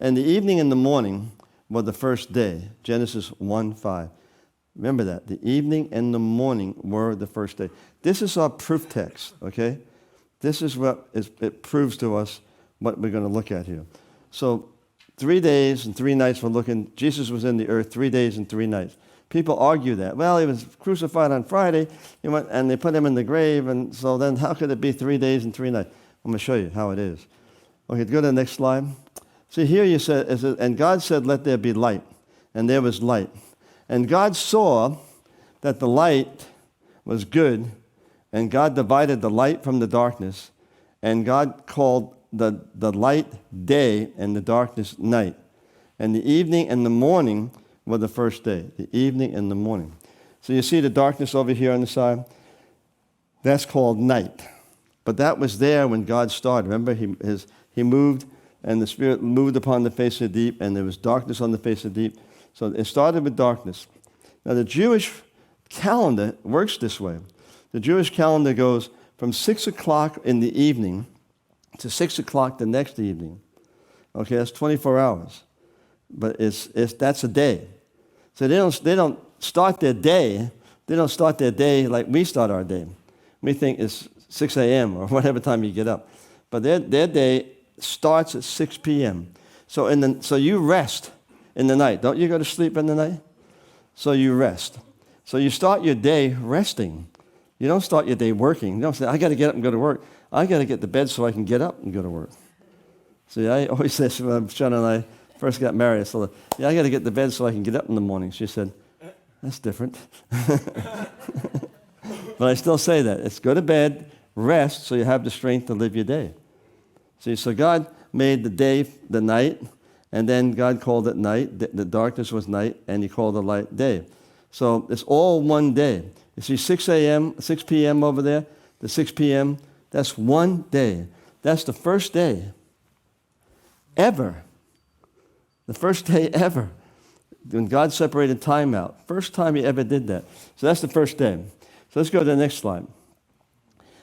And the evening and the morning were the first day. Genesis 1:5. Remember that. The evening and the morning were the first day. This is our proof text, okay? This is what it proves to us what we're going to look at here. So 3 days and 3 nights we're looking. Jesus was in the earth 3 days and 3 nights. People argue that. Well, he was crucified on Friday, and they put him in the grave, and so then how could it be 3 days and 3 nights? I'm going to show you how it is. Okay, go to the next slide. See, here you said, and God said, let there be light. And there was light. And God saw that the light was good, and God divided the light from the darkness, and God called the light day and the darkness night. And the evening and the morning were the first day. The evening and the morning. So you see the darkness over here on the side? That's called night. But that was there when God started. Remember, he moved, and the Spirit moved upon the face of the deep, and there was darkness on the face of the deep. So it started with darkness. Now the Jewish calendar works this way. The Jewish calendar goes from 6 o'clock in the evening to 6 o'clock the next evening. Okay, that's 24 hours. But that's a day. So they don't start their day. They don't start their day like we start our day. We think it's 6 a.m. or whatever time you get up. But their day starts at 6 p.m. So you rest in the night. Don't you go to sleep in the night? So you rest. So you start your day resting. You don't start your day working. You don't say, I got to get up and go to work. I got to get to bed so I can get up and go to work. See, I always say, when Sean and I first got married, I said, yeah, I got to get to bed so I can get up in the morning. She said, that's different. But I still say that. It's go to bed, rest, so you have the strength to live your day. See, so God made the day the night, and then God called it night. The darkness was night, and he called the light day. So it's all one day. You see 6 p.m. over there, the 6 p.m., that's one day. That's the first day ever. The first day ever. When God separated time out. First time he ever did that. So that's the first day. So let's go to the next slide.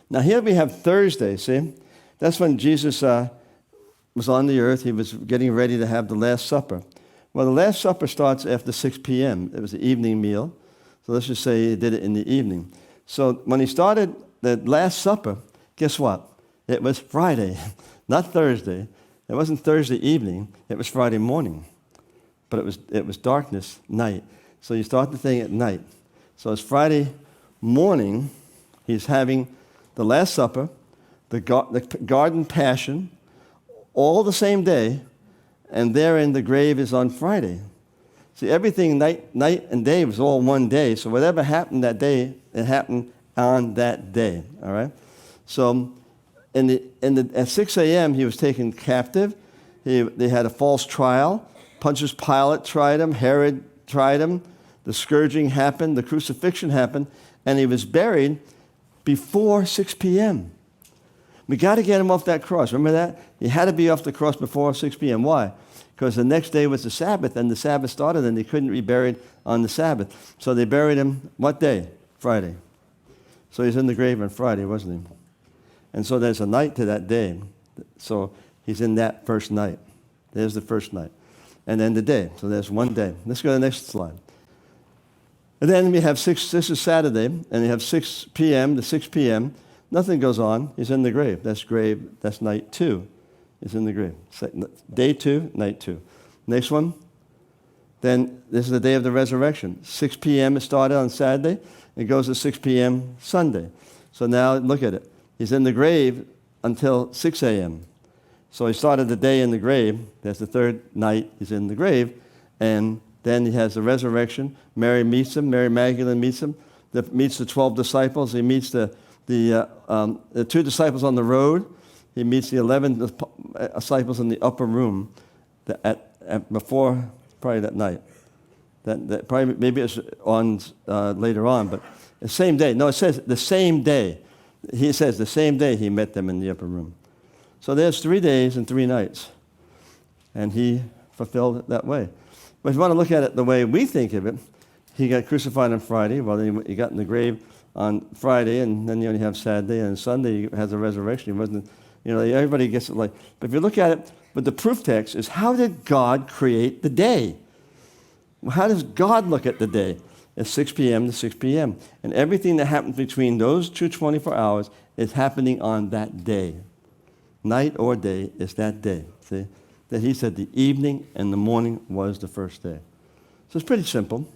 Now here we have Thursday, see? That's when Jesus was on the earth. He was getting ready to have the Last Supper. Well, the Last Supper starts after 6 p.m. It was the evening meal. So let's just say he did it in the evening. So when he started the Last Supper, guess what? It was Friday, not Thursday. It wasn't Thursday evening. It was Friday morning. But it was darkness, night. So you start the thing at night. So it's Friday morning. He's having the Last Supper, the garden passion, all the same day, and therein the grave is on Friday. See, everything night and day was all one day. So whatever happened that day, it happened on that day. All right. So at 6 a.m. he was taken captive. They had a false trial. Pontius Pilate tried him. Herod tried him. The scourging happened. The crucifixion happened, and he was buried before 6 p.m. We got to get him off that cross. Remember that? He had to be off the cross before 6 p.m. Why? Because the next day was the Sabbath, and the Sabbath started, and they couldn't be buried on the Sabbath. So they buried him, what day? Friday. So he's in the grave on Friday, wasn't he? And so there's a night to that day. So he's in that first night. There's the first night. And then the day. So there's one day. Let's go to the next slide. And then we have this is Saturday, and you have 6 p.m. to 6 p.m. Nothing goes on. He's in the grave. That's night 2. He's in the grave. Day 2, night 2. Next one. Then this is the day of the resurrection. 6 p.m. it started on Saturday. It goes to 6 p.m. Sunday. So now look at it. He's in the grave until 6 a.m. So he started the day in the grave. That's the third night he's in the grave. And then he has the resurrection. Mary meets him. Mary Magdalene meets him. Meets the 12 disciples. He meets the 2 disciples on the road. He meets the 11 disciples in the upper room before probably that night. That probably maybe it's on later on, but the same day. No, it says the same day. He says the same day he met them in the upper room. So there's 3 days and 3 nights, and he fulfilled it that way. But if you want to look at it the way we think of it, he got crucified on Friday. Well, he got in the grave on Friday, and then you only have Saturday, and Sunday he has a resurrection. He wasn't, everybody gets it like. But if you look at it, But the proof text is, how did God create the day? How does God look at the day? It's 6 p.m. to 6 p.m. And everything that happens between those two 24 hours is happening on that day. Night or day is that day. See? That he said the evening and the morning was the first day. So it's pretty simple.